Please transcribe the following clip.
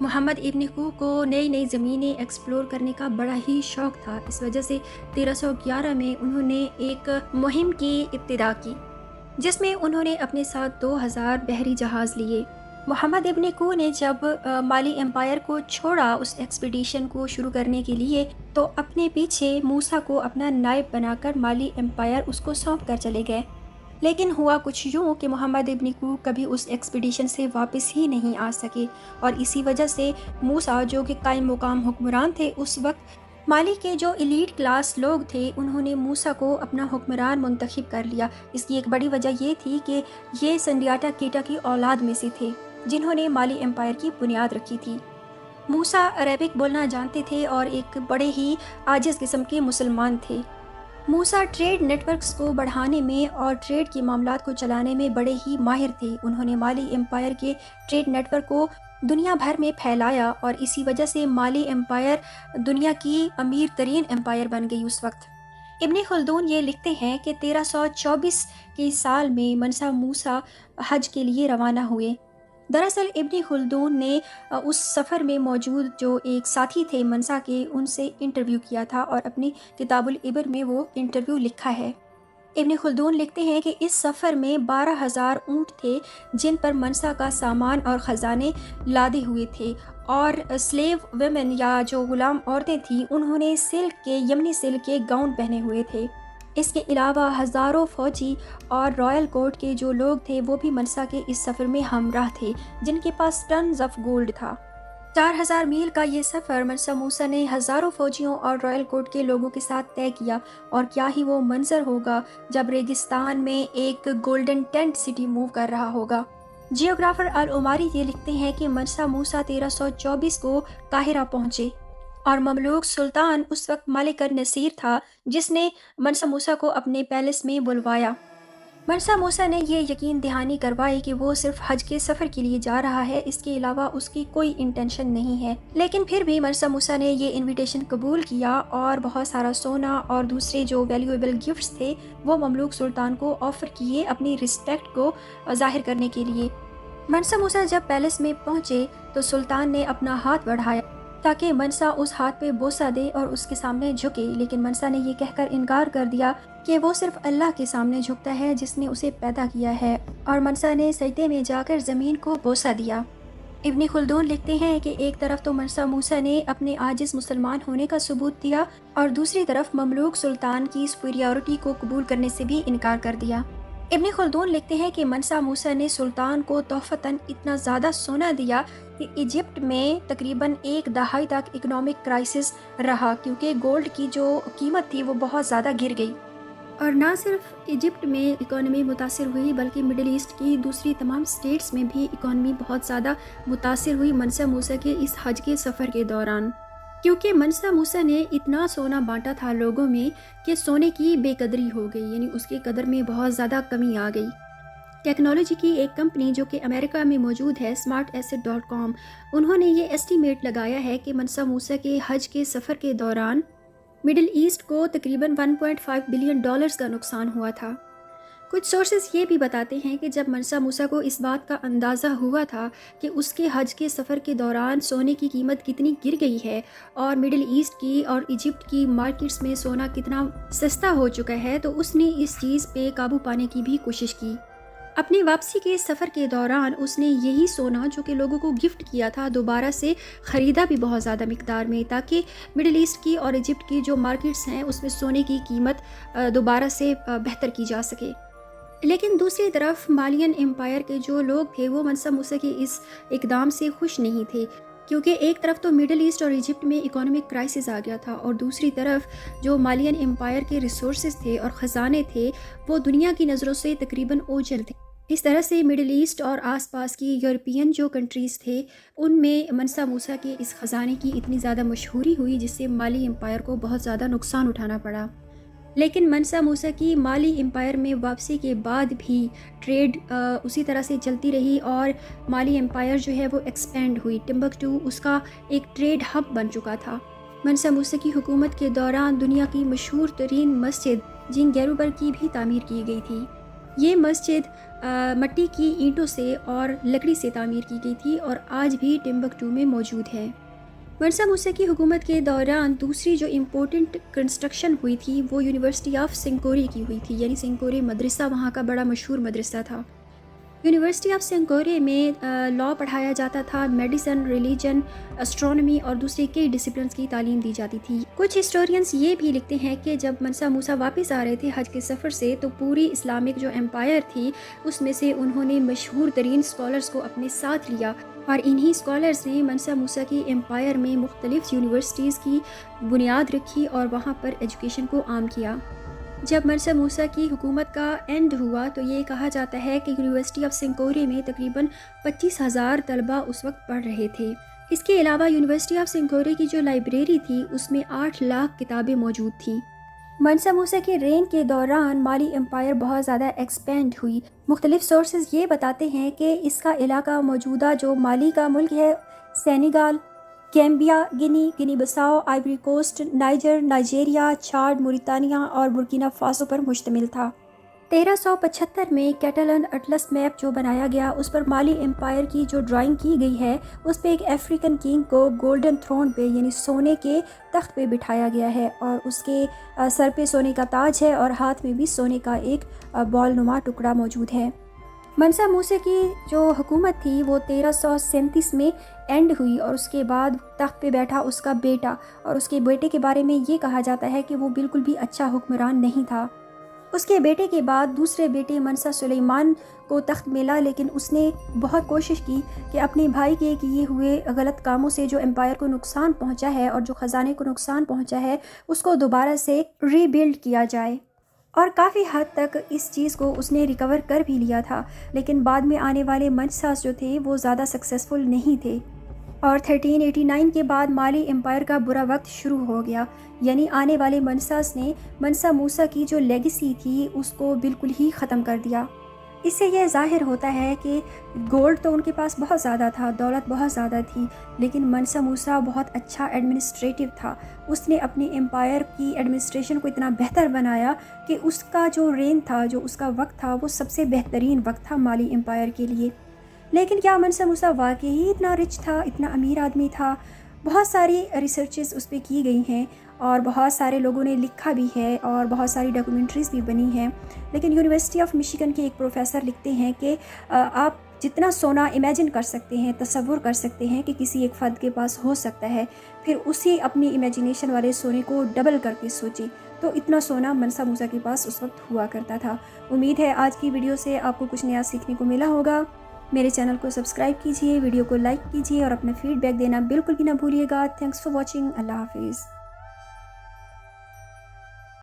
محمد ابن کو نئی نئی زمینیں ایکسپلور کرنے کا بڑا ہی شوق تھا۔ اس وجہ سے 1311 میں انہوں نے ایک مہم کی ابتدا کی جس میں انہوں نے اپنے ساتھ 2000 بحری جہاز لیے۔ محمد ابن کو نے جب مالی امپائر کو چھوڑا اس ایکسپیڈیشن کو شروع کرنے کے لیے، تو اپنے پیچھے موسیٰ کو اپنا نائب بنا کر مالی امپائر اس کو سونپ کر چلے گئے۔ لیکن ہوا کچھ یوں کہ محمد ابن کو کبھی اس ایکسپیڈیشن سے واپس ہی نہیں آ سکے، اور اسی وجہ سے موسیٰ جو کہ قائم مقام حکمران تھے اس وقت، مالی کے جو ایلیٹ کلاس لوگ تھے انہوں نے موسیٰ کو اپنا حکمران منتخب کر لیا۔ اس کی ایک بڑی وجہ یہ تھی کہ یہ سنڈیاٹا کیٹا کی اولاد میں سے تھے جنہوں نے مالی امپائر کی بنیاد رکھی تھی۔ موسیٰ عربک بولنا جانتے تھے اور ایک بڑے ہی عاجز قسم کے مسلمان تھے۔ موسیٰ ٹریڈ نیٹ ورکس کو بڑھانے میں اور ٹریڈ کے معاملات کو چلانے میں بڑے ہی ماہر تھے۔ انہوں نے مالی امپائر کے ٹریڈ نیٹ ورک کو دنیا بھر میں پھیلایا، اور اسی وجہ سے مالی امپائر دنیا کی امیر ترین امپائر بن گئی اس وقت۔ ابن خلدون یہ لکھتے ہیں کہ 1324 کے سال میں منسا موسیٰ حج کے لیے روانہ ہوئے۔ دراصل ابن خلدون نے اس سفر میں موجود جو ایک ساتھی تھے منسا کے، ان سے انٹرویو کیا تھا، اور اپنی کتاب العبر میں وہ انٹرویو لکھا ہے۔ ابن خلدون لکھتے ہیں کہ اس سفر میں 12,000 اونٹ تھے جن پر منسا کا سامان اور خزانے لادے ہوئے تھے، اور سلیو ویمن یا جو غلام عورتیں تھیں انہوں نے یمنی سلک کے گاؤن پہنے ہوئے تھے۔ اس کے علاوہ ہزاروں فوجی اور رائل کورٹ کے جو لوگ تھے وہ بھی منسا کے اس سفر میں ہمراہ تھے، جن کے پاس ٹنز آف گولڈ تھا۔ 4000 میل کا یہ سفر منسا موسیٰ نے ہزاروں فوجیوں اور رائل کورٹ کے لوگوں کے ساتھ طے کیا، اور کیا ہی وہ منظر ہوگا جب ریگستان میں ایک گولڈن ٹینٹ سٹی موو کر رہا ہوگا۔ جیوگرافر العماری یہ لکھتے ہیں کہ منسا موسیٰ 1324 کو قاہرہ پہنچے، اور مملوک سلطان اس وقت ملک النصیر تھا جس نے منسا موسیٰ کو اپنے پیلس میں بلوایا۔ منسا موسیٰ نے یہ یقین دہانی کروائی کہ وہ صرف حج کے سفر کے لیے جا رہا ہے، اس کے علاوہ اس کی کوئی انٹینشن نہیں ہے، لیکن پھر بھی منسا موسیٰ نے یہ انویٹیشن قبول کیا، اور بہت سارا سونا اور دوسرے جو ویلیویبل گفٹس تھے وہ مملوک سلطان کو آفر کیے اپنی رسپیکٹ کو ظاہر کرنے کے لیے۔ منسا موسیٰ جب پیلس میں پہنچے تو سلطان نے اپنا ہاتھ بڑھایا تاکہ منسا اس ہاتھ پہ بوسہ دے اور اس کے سامنے جھکے، لیکن منسا نے یہ کہہ کر انکار کر دیا کہ وہ صرف اللہ کے سامنے جھکتا ہے جس نے اسے پیدا کیا ہے، اور منسا نے سجدے میں جا کر زمین کو بوسہ دیا۔ ابن خلدون لکھتے ہیں کہ ایک طرف تو منسا موسیٰ نے اپنے عاجز مسلمان ہونے کا ثبوت دیا، اور دوسری طرف مملوک سلطان کی سپیریورٹی کو قبول کرنے سے بھی انکار کر دیا۔ ابن خلدون لکھتے ہیں کہ منسا موسیٰ نے سلطان کو تحفتاً اتنا زیادہ سونا دیا کہ ایجپٹ میں تقریباً 1 دہائی تک اکنامک کرائسس رہا، کیونکہ گولڈ کی جو قیمت تھی وہ بہت زیادہ گر گئی، اور نہ صرف ایجپٹ میں اکانومی متاثر ہوئی بلکہ مڈل ایسٹ کی دوسری تمام سٹیٹس میں بھی اکانومی بہت زیادہ متاثر ہوئی منسا موسیٰ کے اس حج کے سفر کے دوران، کیونکہ منسا موسیٰ نے اتنا سونا بانٹا تھا لوگوں میں کہ سونے کی بے قدری ہو گئی، یعنی اس کی قدر میں بہت زیادہ کمی آ گئی۔ ٹیکنالوجی کی ایک کمپنی جو کہ امریکہ میں موجود ہے smartasset.com، انہوں نے یہ ایسٹیمیٹ لگایا ہے کہ منسا موسیٰ کے حج کے سفر کے دوران مڈل ایسٹ کو تقریباً $1.5 بلین کا نقصان ہوا تھا۔ کچھ سورسز یہ بھی بتاتے ہیں کہ جب منسا موسیٰ کو اس بات کا اندازہ ہوا تھا کہ اس کے حج کے سفر کے دوران سونے کی قیمت کتنی گر گئی ہے، اور مڈل ایسٹ کی اور ایجپٹ کی مارکیٹس میں سونا کتنا سستا ہو چکا ہے، تو اس نے اس چیز پہ قابو پانے کی بھی کوشش کی۔ اپنی واپسی کے سفر کے دوران اس نے یہی سونا جو کہ لوگوں کو گفٹ کیا تھا دوبارہ سے خریدا بھی بہت زیادہ مقدار میں، تاکہ مڈل ایسٹ کی اور ایجپٹ کی جو مارکیٹس ہیں اس میں سونے کی قیمت دوبارہ سے بہتر کی جا سکے۔ لیکن دوسری طرف مالین امپائر کے جو لوگ تھے وہ منسا موسیٰ کے اس اقدام سے خوش نہیں تھے، کیونکہ ایک طرف تو مڈل ایسٹ اور ایجپٹ میں اکانومک کرائسس آ گیا تھا، اور دوسری طرف جو مالین امپائر کے ریسورسز تھے اور خزانے تھے وہ دنیا کی نظروں سے تقریباً اوجھل تھے۔ اس طرح سے مڈل ایسٹ اور آس پاس کی یورپین جو کنٹریز تھے ان میں منسا موسیٰ کے اس خزانے کی اتنی زیادہ مشہوری ہوئی جس سے مالی امپائر کو بہت زیادہ نقصان اٹھانا پڑا۔ لیکن منسا موسیٰ کی مالی امپائر میں واپسی کے بعد بھی ٹریڈ اسی طرح سے چلتی رہی، اور مالی امپائر جو ہے وہ ایکسپینڈ ہوئی۔ ٹمبکٹو اس کا ایک ٹریڈ ہب بن چکا تھا۔ منسا موسیٰ کی حکومت کے دوران دنیا کی مشہور ترین مسجد جنگیروبر کی بھی تعمیر کی گئی تھی۔ یہ مسجد مٹی کی اینٹوں سے اور لکڑی سے تعمیر کی گئی تھی اور آج بھی ٹمبکٹو میں موجود ہے۔ منسا موسیٰ کی حکومت کے دوران دوسری جو امپورٹنٹ کنسٹرکشن ہوئی تھی وہ یونیورسٹی آف سنکورے کی ہوئی تھی، یعنی سنکورے مدرسہ وہاں کا بڑا مشہور مدرسہ تھا۔ یونیورسٹی آف سنکورے میں لاء پڑھایا جاتا تھا، میڈیسن، ریلیجن، اسٹرونومی اور دوسرے کئی ڈسپلنس کی تعلیم دی جاتی تھی۔ کچھ ہسٹورینز یہ بھی لکھتے ہیں کہ جب منسا موسیٰ واپس آ رہے تھے حج کے سفر سے تو پوری اسلامک جو امپائر تھی اس میں سے انہوں نے مشہور ترین اسکالرز کو اپنے ساتھ لیا، اور انہی اسکالرز نے منسا موسیٰ کی امپائر میں مختلف یونیورسٹیز کی بنیاد رکھی اور وہاں پر ایجوکیشن کو عام کیا۔ جب منسا موسیٰ کی حکومت کا اینڈ ہوا تو یہ کہا جاتا ہے کہ یونیورسٹی آف سنکورے میں تقریباً 25,000 طلبہ اس وقت پڑھ رہے تھے۔ اس کے علاوہ یونیورسٹی آف سنکورے کی جو لائبریری تھی اس میں 8 لاکھ کتابیں موجود تھیں۔ منسا موسیٰ کے رین کے دوران مالی امپائر بہت زیادہ ایکسپینڈ ہوئی۔ مختلف سورسز یہ بتاتے ہیں کہ اس کا علاقہ موجودہ جو مالی کا ملک ہے، Senegal, Gambia, Guinea Bissau, Ivory Coast, Niger, Nigeria, Chad, Mauritania اور برکینا فاسو پر مشتمل تھا۔ 1375 میں کیٹالن اٹلس میپ جو بنایا گیا اس پر مالی امپائر کی جو ڈرائنگ کی گئی ہے اس پہ ایک افریقن کنگ کو گولڈن تھرون پہ یعنی سونے کے تخت پہ بٹھایا گیا ہے، اور اس کے سر پہ سونے کا تاج ہے اور ہاتھ میں بھی سونے کا ایک بال نما ٹکڑا موجود ہے۔ منسا موسیٰ کی جو حکومت تھی وہ 1337 میں اینڈ ہوئی، اور اس کے بعد تخت پہ بیٹھا اس کا بیٹا، اور اس کے بیٹے کے بارے میں یہ کہا جاتا ہے کہ وہ بالکل بھی اچھا حکمران نہیں تھا۔ اس کے بیٹے کے بعد دوسرے بیٹے منسا سلیمان کو تخت ملا، لیکن اس نے بہت کوشش کی کہ اپنے بھائی کے کیے ہوئے غلط کاموں سے جو امپائر کو نقصان پہنچا ہے اور جو خزانے کو نقصان پہنچا ہے اس کو دوبارہ سے ری بلڈ کیا جائے، اور کافی حد تک اس چیز کو اس نے ریکور کر بھی لیا تھا، لیکن بعد میں آنے والے منساس جو تھے وہ زیادہ سکسیسفل نہیں تھے، اور 1389 کے بعد مالی امپائر کا برا وقت شروع ہو گیا، یعنی آنے والے منساس نے منسا موسیٰ کی جو لیگیسی تھی اس کو بالکل ہی ختم کر دیا۔ اس سے یہ ظاہر ہوتا ہے کہ گولڈ تو ان کے پاس بہت زیادہ تھا، دولت بہت زیادہ تھی، لیکن منسا موسیٰ بہت اچھا ایڈمنسٹریٹو تھا۔ اس نے اپنے امپائر کی ایڈمنسٹریشن کو اتنا بہتر بنایا کہ اس کا جو رین تھا، جو اس کا وقت تھا، وہ سب سے بہترین وقت تھا مالی امپائر کے لیے۔ لیکن کیا منسا موسیٰ واقعی اتنا رچ تھا، اتنا امیر آدمی تھا؟ بہت ساری ریسرچز اس پہ کی گئی ہیں اور بہت سارے لوگوں نے لکھا بھی ہے اور بہت ساری ڈاکومنٹریز بھی بنی ہیں، لیکن یونیورسٹی آف مشیگن کے ایک پروفیسر لکھتے ہیں کہ آپ جتنا سونا امیجن کر سکتے ہیں، تصور کر سکتے ہیں کہ کسی ایک فرد کے پاس ہو سکتا ہے، پھر اسی اپنی امیجنیشن والے سونے کو ڈبل کر کے سوچیں، تو اتنا سونا منسا موسیٰ کے پاس اس وقت ہوا کرتا تھا۔ امید ہے آج کی ویڈیو سے آپ کو کچھ نیا سیکھنے کو ملا ہوگا۔ میرے چینل کو سبسکرائب کیجئے، ویڈیو کو لائک کیجئے اور اپنا فیڈ بیک دینا بالکل بھی نہ بھولیے گا۔ Thanks for watching. اللہ حافظ۔